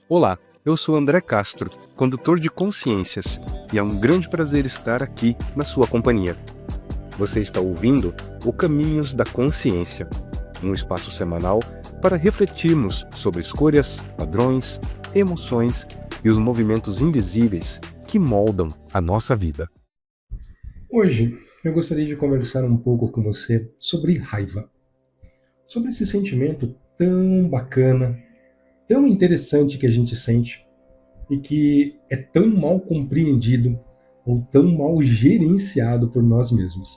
Olá, eu sou André Castro, condutor de Consciências, e é um grande prazer estar aqui na sua companhia. Você está ouvindo o Caminhos da Consciência, um espaço semanal para refletirmos sobre escolhas, padrões, emoções e os movimentos invisíveis que moldam a nossa vida. Hoje, eu gostaria de conversar um pouco com você sobre raiva. Sobre esse sentimento tão bacana, tão interessante que a gente sente e que é tão mal compreendido ou tão mal gerenciado por nós mesmos.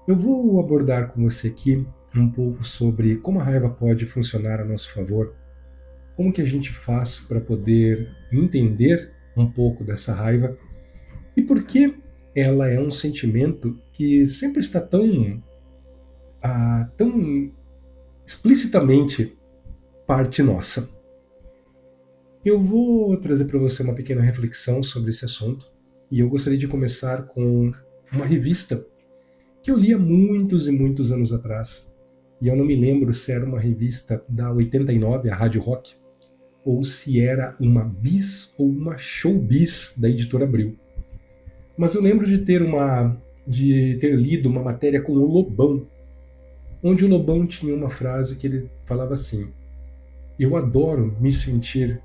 Eu vou abordar com você aqui um pouco sobre como a raiva pode funcionar a nosso favor, como que a gente faz para poder entender um pouco dessa raiva e por que ela é um sentimento que sempre está tão explicitamente parte nossa. Eu vou trazer para você uma pequena reflexão sobre esse assunto e eu gostaria de começar com uma revista que eu li há muitos e muitos anos atrás. E eu não me lembro se era uma revista da 89, a Rádio Rock, ou se era uma Bis ou uma Showbiz da Editora Abril. Mas eu lembro de ter lido uma matéria com o Lobão, onde o Lobão tinha uma frase que ele falava assim: eu adoro me sentir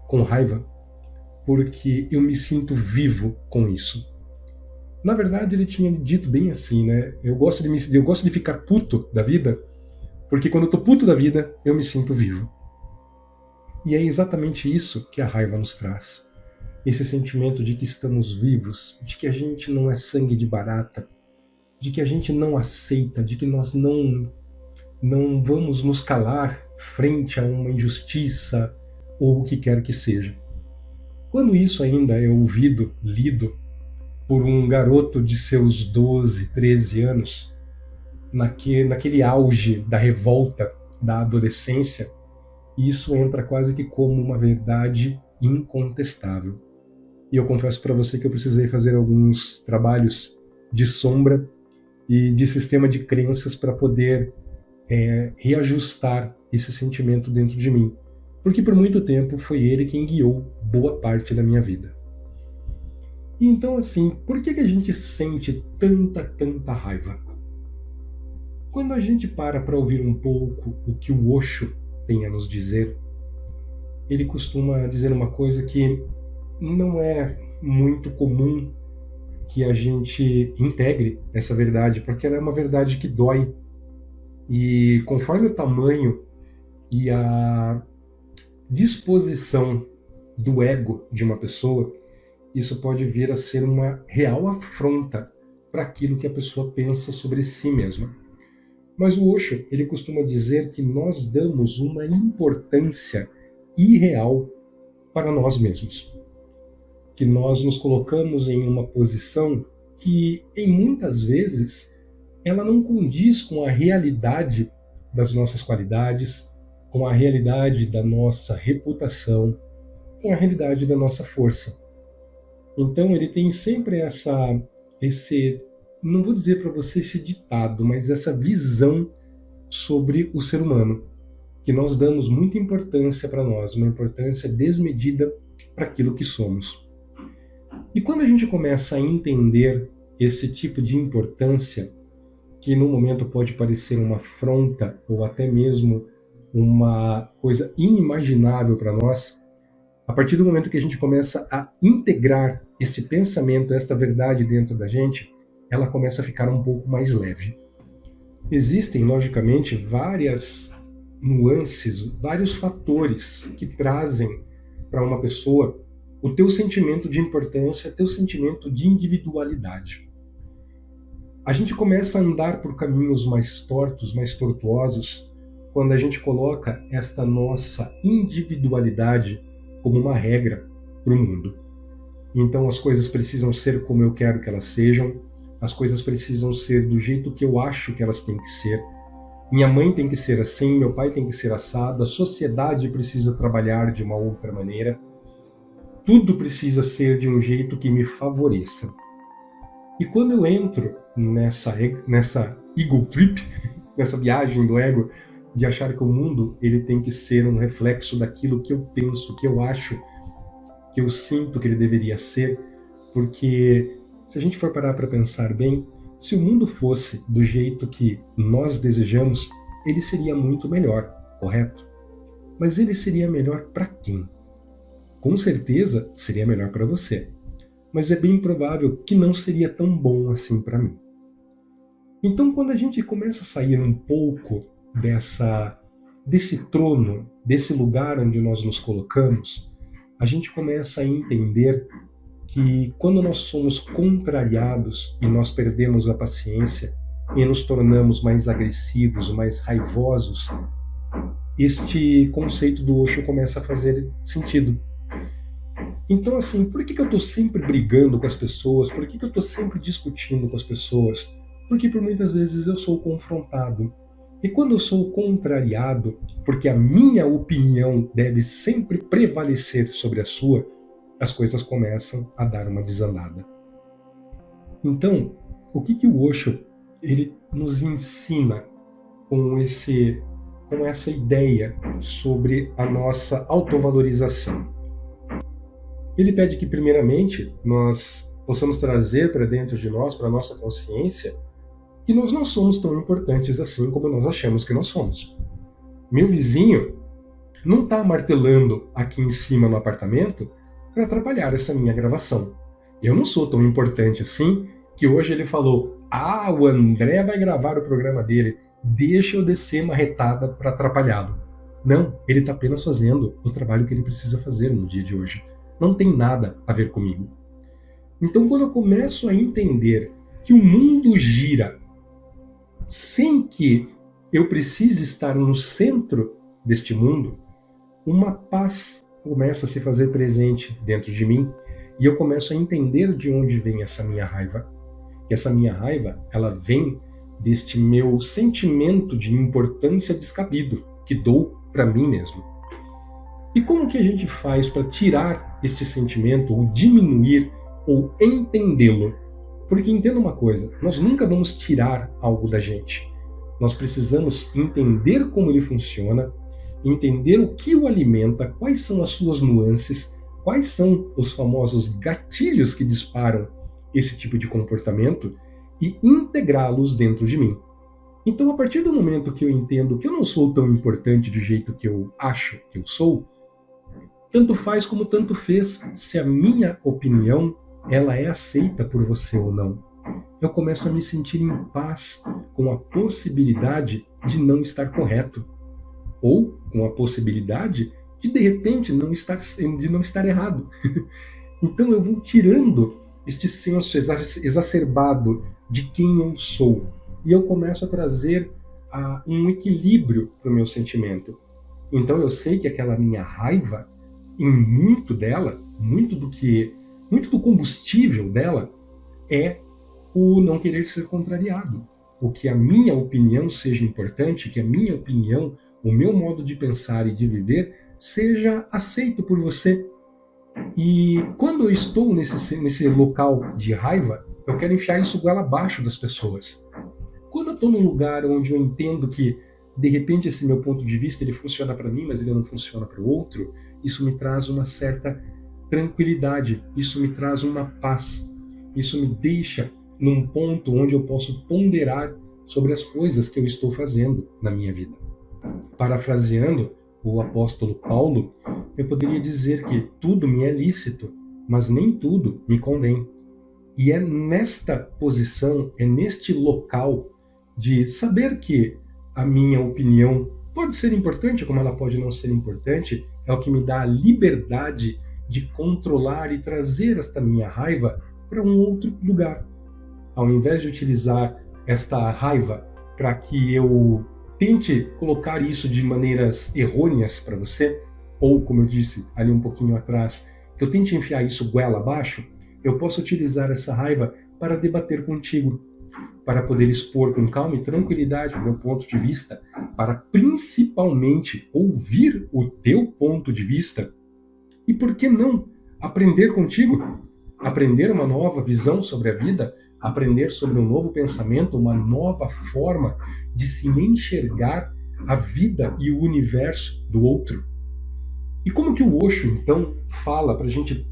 com raiva porque eu me sinto vivo com isso. Na verdade, ele tinha dito bem assim, né? Eu gosto de ficar puto da vida porque quando eu tô puto da vida, eu me sinto vivo. E é exatamente isso que a raiva nos traz. Esse sentimento de que estamos vivos, de que a gente não é sangue de barata, de que a gente não aceita, de que nós não vamos nos calar frente a uma injustiça ou o que quer que seja. Quando isso ainda é lido por um garoto de seus 12, 13 anos, naquele auge da revolta da adolescência, isso entra quase que como uma verdade incontestável. E eu confesso para você que eu precisei fazer alguns trabalhos de sombra e de sistema de crenças para poder reajustar esse sentimento dentro de mim. Porque por muito tempo foi ele quem guiou boa parte da minha vida. E então, assim, por que a gente sente tanta raiva? Quando a gente para ouvir um pouco o que o Osho tem a nos dizer, ele costuma dizer uma coisa que não é muito comum que a gente integre essa verdade, porque ela é uma verdade que dói. E conforme o tamanho e a disposição do ego de uma pessoa, isso pode vir a ser uma real afronta para aquilo que a pessoa pensa sobre si mesma. Mas o Osho, ele costuma dizer que nós damos uma importância irreal para nós mesmos. Que nós nos colocamos em uma posição que, em muitas vezes, ela não condiz com a realidade das nossas qualidades, com a realidade da nossa reputação, com a realidade da nossa força. Então ele tem sempre não vou dizer para você esse ditado, mas essa visão sobre o ser humano, que nós damos muita importância para nós, uma importância desmedida para aquilo que somos. E quando a gente começa a entender esse tipo de importância, que no momento pode parecer uma afronta ou até mesmo uma coisa inimaginável para nós, a partir do momento que a gente começa a integrar esse pensamento, esta verdade dentro da gente, ela começa a ficar um pouco mais leve. Existem, logicamente, várias nuances, vários fatores que trazem para uma pessoa o teu sentimento de importância, teu sentimento de individualidade. A gente começa a andar por caminhos mais tortos, mais tortuosos, quando a gente coloca esta nossa individualidade como uma regra para o mundo. Então as coisas precisam ser como eu quero que elas sejam, as coisas precisam ser do jeito que eu acho que elas têm que ser. Minha mãe tem que ser assim, meu pai tem que ser assado, a sociedade precisa trabalhar de uma outra maneira. Tudo precisa ser de um jeito que me favoreça. E quando eu entro nessa ego trip, nessa viagem do ego, de achar que o mundo ele tem que ser um reflexo daquilo que eu penso, que eu acho, que eu sinto que ele deveria ser, porque se a gente for parar para pensar bem, se o mundo fosse do jeito que nós desejamos, ele seria muito melhor, correto? Mas ele seria melhor para quem? Com certeza seria melhor para você, mas é bem provável que não seria tão bom assim para mim. Então, quando a gente começa a sair um pouco desse trono, desse lugar onde nós nos colocamos, a gente começa a entender que quando nós somos contrariados e nós perdemos a paciência e nos tornamos mais agressivos, mais raivosos, este conceito do Osho começa a fazer sentido. Então, assim, por que eu estou sempre brigando com as pessoas? Por que eu estou sempre discutindo com as pessoas? Porque por muitas vezes eu sou confrontado. E quando eu sou contrariado, porque a minha opinião deve sempre prevalecer sobre a sua, as coisas começam a dar uma desandada. Então, o que o Osho ele nos ensina com essa ideia sobre a nossa autovalorização? Ele pede que, primeiramente, nós possamos trazer para dentro de nós, para a nossa consciência, que nós não somos tão importantes assim como nós achamos que nós somos. Meu vizinho não está martelando aqui em cima no apartamento para atrapalhar essa minha gravação. Eu não sou tão importante assim que hoje ele falou: ah, o André vai gravar o programa dele, deixa eu descer marretada para atrapalhá-lo. Não, ele está apenas fazendo o trabalho que ele precisa fazer no dia de hoje. Não tem nada a ver comigo. Então, quando eu começo a entender que o mundo gira sem que eu precise estar no centro deste mundo, uma paz começa a se fazer presente dentro de mim e eu começo a entender de onde vem essa minha raiva. E essa minha raiva, ela vem deste meu sentimento de importância descabido que dou para mim mesmo. E como que a gente faz para tirar este sentimento, ou diminuir, ou entendê-lo? Porque entenda uma coisa, nós nunca vamos tirar algo da gente. Nós precisamos entender como ele funciona, entender o que o alimenta, quais são as suas nuances, quais são os famosos gatilhos que disparam esse tipo de comportamento e integrá-los dentro de mim. Então, a partir do momento que eu entendo que eu não sou tão importante do jeito que eu acho que eu sou, tanto faz como tanto fez se a minha opinião ela é aceita por você ou não. Eu começo a me sentir em paz com a possibilidade de não estar correto, ou com a possibilidade de repente não estar errado. Então eu vou tirando este senso exacerbado de quem eu sou e eu começo a trazer um equilíbrio para o meu sentimento. Então eu sei que aquela minha raiva, em muito dela, muito do combustível dela é o não querer ser contrariado. O que a minha opinião seja importante, que a minha opinião, o meu modo de pensar e de viver seja aceito por você. E quando eu estou nesse local de raiva, eu quero enfiar isso goela abaixo das pessoas. Quando eu estou num lugar onde eu entendo que, de repente, esse meu ponto de vista ele funciona para mim, mas ele não funciona para o outro, isso me traz uma certa tranquilidade, isso me traz uma paz, isso me deixa num ponto onde eu posso ponderar sobre as coisas que eu estou fazendo na minha vida. Parafraseando o apóstolo Paulo, eu poderia dizer que tudo me é lícito, mas nem tudo me convém. E é nesta posição, é neste local de saber que a minha opinião pode ser importante, como ela pode não ser importante, é o que me dá a liberdade de controlar e trazer esta minha raiva para um outro lugar. Ao invés de utilizar esta raiva para que eu tente colocar isso de maneiras errôneas para você, ou, como eu disse ali um pouquinho atrás, que eu tente enfiar isso goela abaixo, eu posso utilizar essa raiva para debater contigo, para poder expor com calma e tranquilidade o meu ponto de vista, para principalmente ouvir o teu ponto de vista e, por que não, aprender contigo, aprender uma nova visão sobre a vida, aprender sobre um novo pensamento, uma nova forma de se enxergar a vida e o universo do outro. E como que o Osho, então, fala para a gente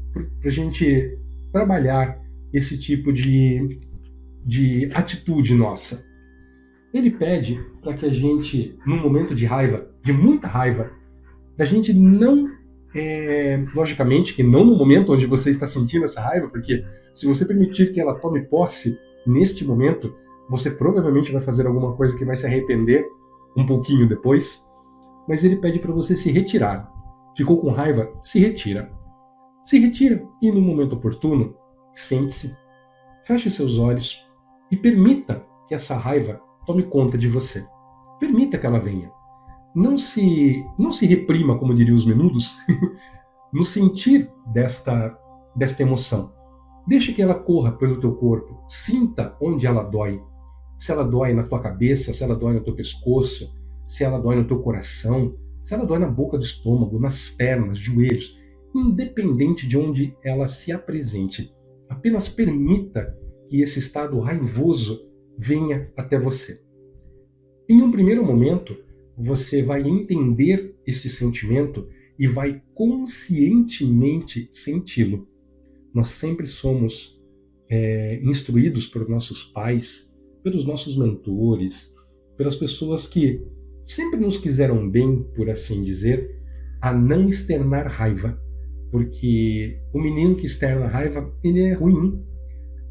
trabalhar esse tipo de atitude nossa? Ele pede para que a gente, num momento de raiva, de muita raiva, a gente não, logicamente, que não no momento onde você está sentindo essa raiva, porque se você permitir que ela tome posse neste momento, você provavelmente vai fazer alguma coisa que vai se arrepender um pouquinho depois. Mas ele pede para você se retirar. Ficou com raiva? Se retira. Se retira e, no momento oportuno, sente-se, feche seus olhos e permita que essa raiva tome conta de você. Permita que ela venha. Não se reprima, como diriam os menudos, no sentir desta emoção. Deixe que ela corra pelo teu corpo. Sinta onde ela dói. Se ela dói na tua cabeça, se ela dói no teu pescoço, se ela dói no teu coração, se ela dói na boca do estômago, nas pernas, joelhos, independente de onde ela se apresente. Apenas permita que esse estado raivoso venha até você. Em um primeiro momento, você vai entender este sentimento e vai conscientemente senti-lo. Nós sempre somos instruídos por nossos pais, pelos nossos mentores, pelas pessoas que sempre nos quiseram bem, por assim dizer, a não externar raiva. Porque o menino que externa raiva, ele é ruim.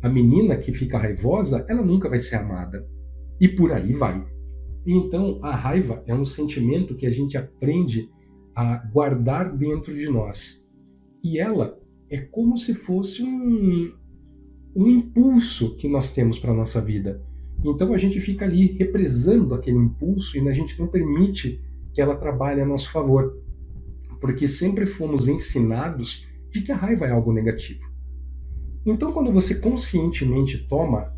A menina que fica raivosa, ela nunca vai ser amada. E por aí vai. Então, a raiva é um sentimento que a gente aprende a guardar dentro de nós. E ela é como se fosse um impulso que nós temos para a nossa vida. Então, a gente fica ali represando aquele impulso e a gente não permite que ela trabalhe a nosso favor. Porque sempre fomos ensinados de que a raiva é algo negativo. Então, quando você conscientemente toma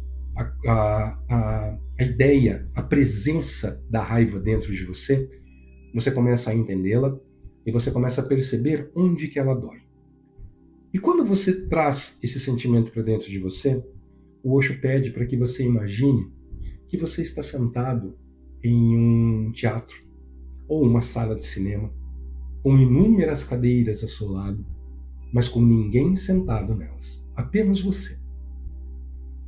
a ideia, a presença da raiva dentro de você, você começa a entendê-la e você começa a perceber onde que ela dói. E quando você traz esse sentimento para dentro de você, o Osho pede para que você imagine que você está sentado em um teatro ou uma sala de cinema, com inúmeras cadeiras ao seu lado, mas com ninguém sentado nelas, apenas você.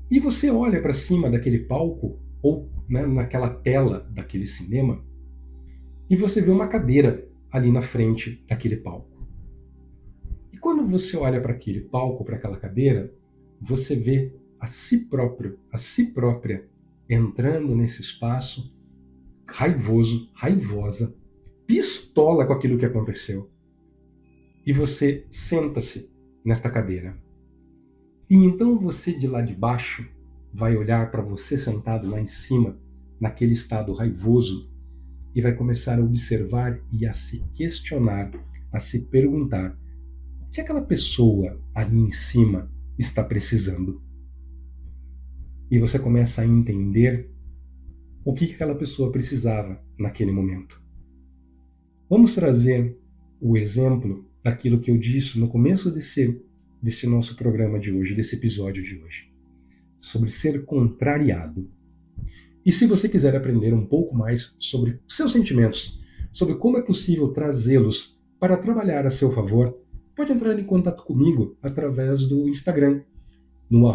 E você olha para cima daquele palco, ou naquela tela daquele cinema, e você vê uma cadeira ali na frente daquele palco. E quando você olha para aquele palco, para aquela cadeira, você vê a si própria, entrando nesse espaço, raivoso, raivosa, pistola com aquilo que aconteceu. E você senta-se nesta cadeira. E então você de lá de baixo vai olhar para você sentado lá em cima, naquele estado raivoso, e vai começar a observar e a se questionar, a se perguntar o que aquela pessoa ali em cima está precisando. E você começa a entender o que aquela pessoa precisava naquele momento. Vamos trazer o exemplo daquilo que eu disse no começo desse nosso programa de hoje, desse episódio de hoje, sobre ser contrariado. E se você quiser aprender um pouco mais sobre seus sentimentos, sobre como é possível trazê-los para trabalhar a seu favor, pode entrar em contato comigo através do Instagram, no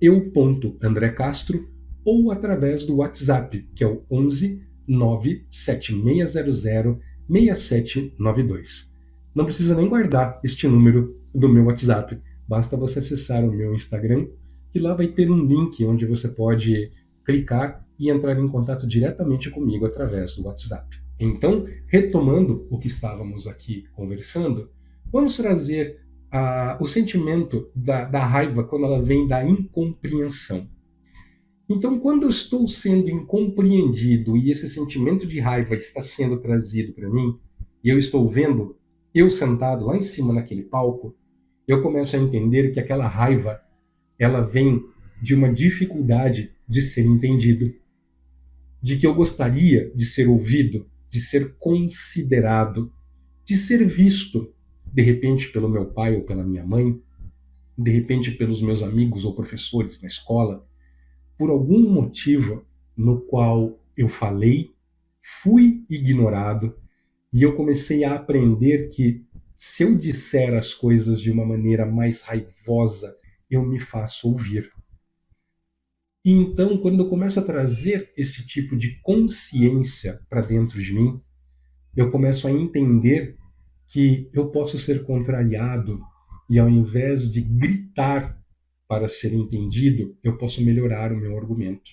@eu.andrecastro, ou através do WhatsApp, que é o 11 97600 6792. Não precisa nem guardar este número do meu WhatsApp. Basta você acessar o meu Instagram, que lá vai ter um link onde você pode clicar e entrar em contato diretamente comigo através do WhatsApp. Então, retomando o que estávamos aqui conversando, vamos trazer o sentimento da raiva quando ela vem da incompreensão. Então, quando eu estou sendo incompreendido e esse sentimento de raiva está sendo trazido para mim, e eu estou vendo eu sentado lá em cima naquele palco, eu começo a entender que aquela raiva, ela vem de uma dificuldade de ser entendido, de que eu gostaria de ser ouvido, de ser considerado, de ser visto, de repente pelo meu pai ou pela minha mãe, de repente pelos meus amigos ou professores na escola, por algum motivo no qual eu falei, fui ignorado e eu comecei a aprender que se eu disser as coisas de uma maneira mais raivosa, eu me faço ouvir. E então, quando eu começo a trazer esse tipo de consciência para dentro de mim, eu começo a entender que eu posso ser contrariado e ao invés de gritar para ser entendido, eu posso melhorar o meu argumento.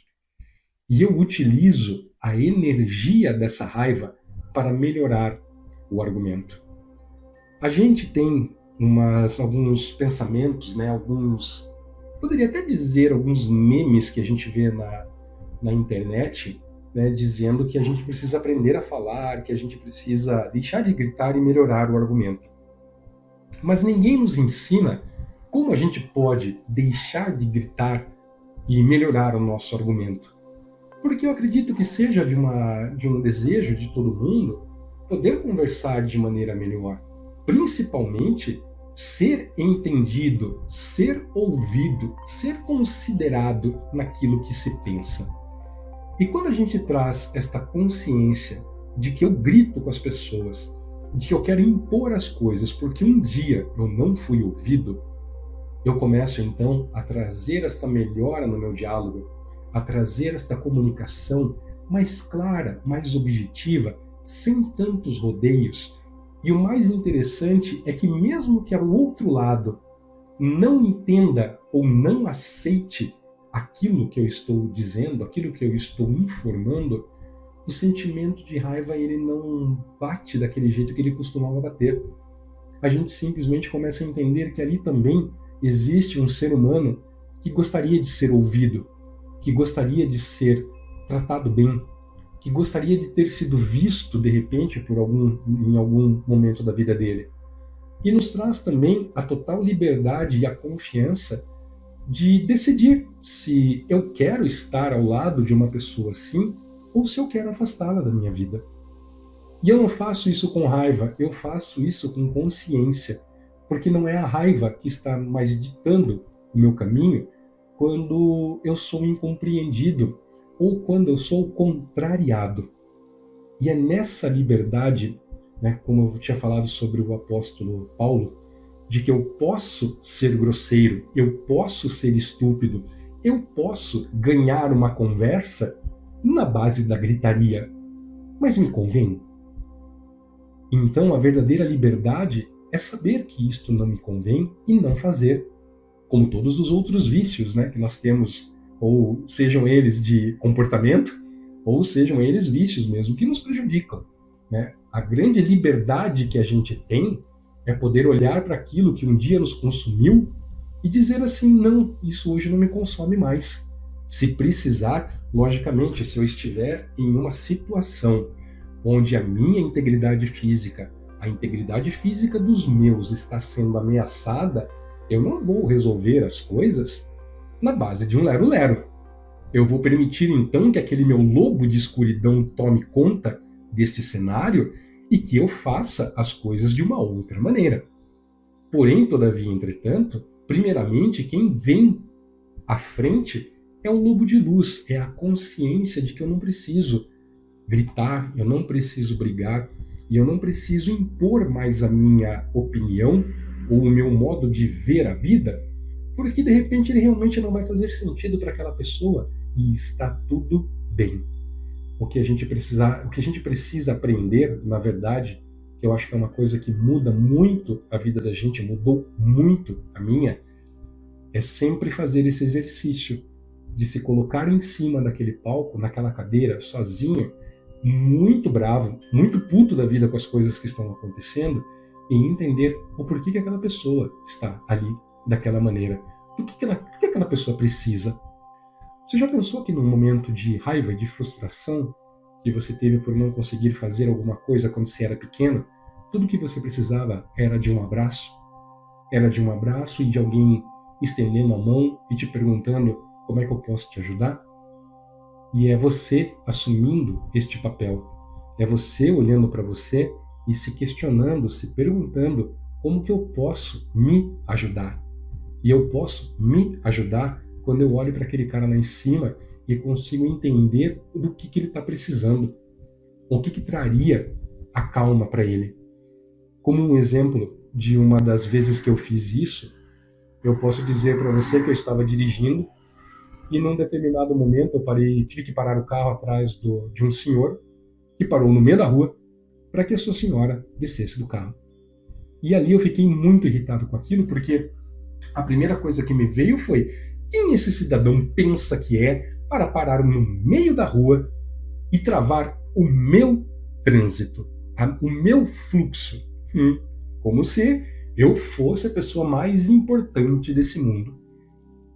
E eu utilizo a energia dessa raiva para melhorar o argumento. A gente tem alguns pensamentos, né, poderia até dizer alguns memes que a gente vê na internet, né, dizendo que a gente precisa aprender a falar, que a gente precisa deixar de gritar e melhorar o argumento. Mas ninguém nos ensina como a gente pode deixar de gritar e melhorar o nosso argumento. Porque eu acredito que seja de um desejo de todo mundo poder conversar de maneira melhor. Principalmente ser entendido, ser ouvido, ser considerado naquilo que se pensa. E quando a gente traz esta consciência de que eu grito com as pessoas, de que eu quero impor as coisas porque um dia eu não fui ouvido, eu começo então a trazer essa melhora no meu diálogo, a trazer esta comunicação mais clara, mais objetiva, sem tantos rodeios. E o mais interessante é que mesmo que o outro lado não entenda ou não aceite aquilo que eu estou dizendo, aquilo que eu estou informando, o sentimento de raiva ele não bate daquele jeito que ele costumava bater. A gente simplesmente começa a entender que ali também existe um ser humano que gostaria de ser ouvido, que gostaria de ser tratado bem, que gostaria de ter sido visto de repente em algum momento da vida dele. E nos traz também a total liberdade e a confiança de decidir se eu quero estar ao lado de uma pessoa assim ou se eu quero afastá-la da minha vida. E eu não faço isso com raiva, eu faço isso com consciência, porque não é a raiva que está mais ditando o meu caminho quando eu sou incompreendido ou quando eu sou contrariado. E é nessa liberdade, né, como eu tinha falado sobre o apóstolo Paulo, de que eu posso ser grosseiro, eu posso ser estúpido, eu posso ganhar uma conversa na base da gritaria, mas me convém? Então a verdadeira liberdade é saber que isto não me convém e não fazer, como todos os outros vícios, né, que nós temos, ou sejam eles de comportamento, ou sejam eles vícios mesmo, que nos prejudicam. Né? A grande liberdade que a gente tem é poder olhar para aquilo que um dia nos consumiu e dizer assim, não, isso hoje não me consome mais. Se precisar, logicamente, se eu estiver em uma situação onde a minha integridade física, a integridade física dos meus está sendo ameaçada, eu não vou resolver as coisas na base de um lero-lero. Eu vou permitir então que aquele meu lobo de escuridão tome conta deste cenário e que eu faça as coisas de uma outra maneira. Porém, todavia, entretanto, primeiramente, quem vem à frente é o lobo de luz, é a consciência de que eu não preciso gritar, eu não preciso brigar e eu não preciso impor mais a minha opinião ou o meu modo de ver a vida, porque de repente ele realmente não vai fazer sentido para aquela pessoa e está tudo bem. O que a gente precisa aprender, na verdade, que eu acho que é uma coisa que muda muito a vida da gente, mudou muito a minha, é sempre fazer esse exercício de se colocar em cima daquele palco, naquela cadeira, sozinho, muito bravo, muito puto da vida com as coisas que estão acontecendo e entender o porquê que aquela pessoa está ali daquela maneira. O que aquela pessoa precisa? Você já pensou que num momento de raiva e de frustração que você teve por não conseguir fazer alguma coisa quando você era pequeno, tudo que você precisava era de um abraço? Era de um abraço e de alguém estendendo a mão e te perguntando como é que eu posso te ajudar? E é você assumindo este papel. É você olhando para você e se questionando, se perguntando como que eu posso me ajudar. E eu posso me ajudar quando eu olho para aquele cara lá em cima e consigo entender do que ele está precisando. O que traria a calma para ele? Como um exemplo de uma das vezes que eu fiz isso, eu posso dizer para você que eu estava dirigindo e num determinado momento eu tive que parar o carro atrás de um senhor que parou no meio da rua para que a sua senhora descesse do carro. E ali eu fiquei muito irritado com aquilo, porque a primeira coisa que me veio foi: quem esse cidadão pensa que é para parar no meio da rua e travar o meu trânsito, o meu fluxo? Como se eu fosse a pessoa mais importante desse mundo.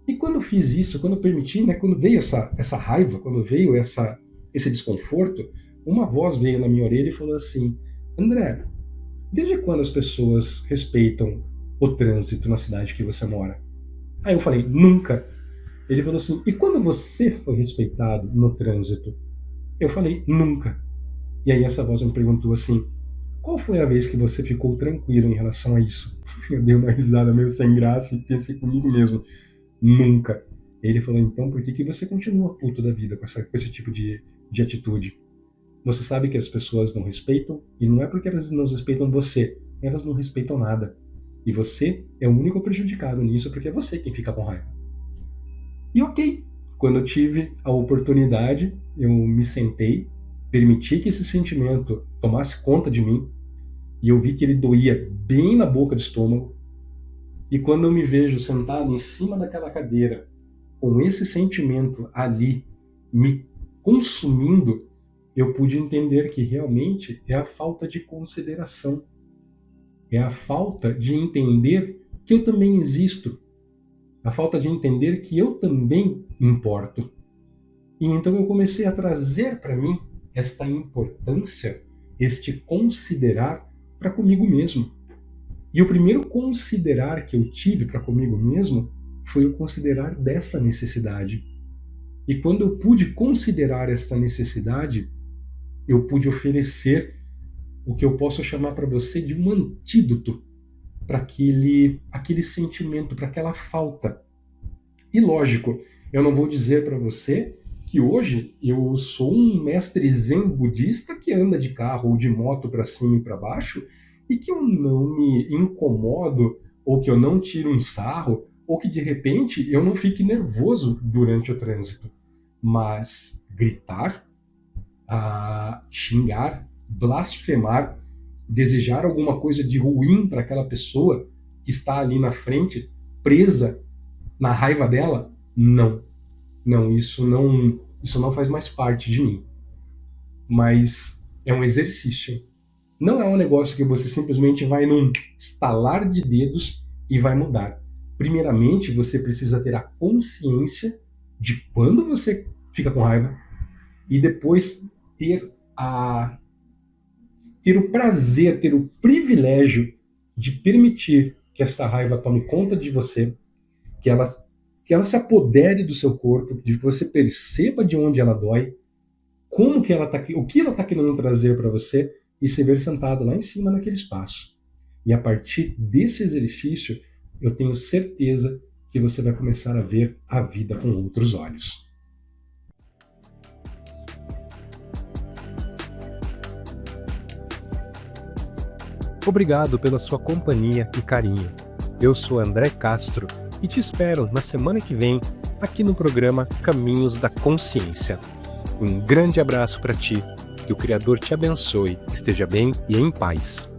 E quando eu fiz isso, quando eu permiti, quando veio essa raiva, quando veio esse desconforto, uma voz veio na minha orelha e falou assim: André, desde quando as pessoas respeitam o trânsito na cidade que você mora? Aí eu falei: nunca. Ele falou assim: e quando você foi respeitado no trânsito? Eu falei: nunca. E aí essa voz me perguntou assim: qual foi a vez que você ficou tranquilo em relação a isso? Eu dei uma risada meio sem graça e pensei comigo mesmo: nunca. Ele falou: então por que você continua puto da vida com esse tipo de atitude? Você sabe que as pessoas não respeitam, e não é porque elas não respeitam você, elas não respeitam nada. E você é o único prejudicado nisso, porque é você quem fica com raiva. E ok, quando eu tive a oportunidade, eu me sentei, permiti que esse sentimento tomasse conta de mim, e eu vi que ele doía bem na boca do estômago. E quando eu me vejo sentado em cima daquela cadeira, com esse sentimento ali me consumindo, eu pude entender que realmente é a falta de consideração. É a falta de entender que eu também existo. A falta de entender que eu também importo. E então eu comecei a trazer para mim esta importância, este considerar para comigo mesmo. E o primeiro considerar que eu tive para comigo mesmo foi o considerar dessa necessidade. E quando eu pude considerar esta necessidade, eu pude oferecer o que eu posso chamar para você de um antídoto para aquele sentimento, para aquela falta. E lógico, eu não vou dizer para você que hoje eu sou um mestre zen budista que anda de carro ou de moto para cima e para baixo e que eu não me incomodo ou que eu não tiro um sarro ou que de repente eu não fique nervoso durante o trânsito. Mas gritar, xingar, blasfemar, desejar alguma coisa de ruim para aquela pessoa que está ali na frente, presa na raiva dela, não. Não, isso não faz mais parte de mim. Mas é um exercício. Não é um negócio que você simplesmente vai num estalar de dedos e vai mudar. Primeiramente, você precisa ter a consciência de quando você fica com raiva e depois ter o prazer, ter o privilégio de permitir que essa raiva tome conta de você, que ela se apodere do seu corpo, de que você perceba de onde ela dói, o que ela está querendo trazer para você e se ver sentado lá em cima naquele espaço. E a partir desse exercício, eu tenho certeza que você vai começar a ver a vida com outros olhos. Obrigado pela sua companhia e carinho. Eu sou André Castro e te espero na semana que vem aqui no programa Caminhos da Consciência. Um grande abraço para ti, que o Criador te abençoe, esteja bem e em paz.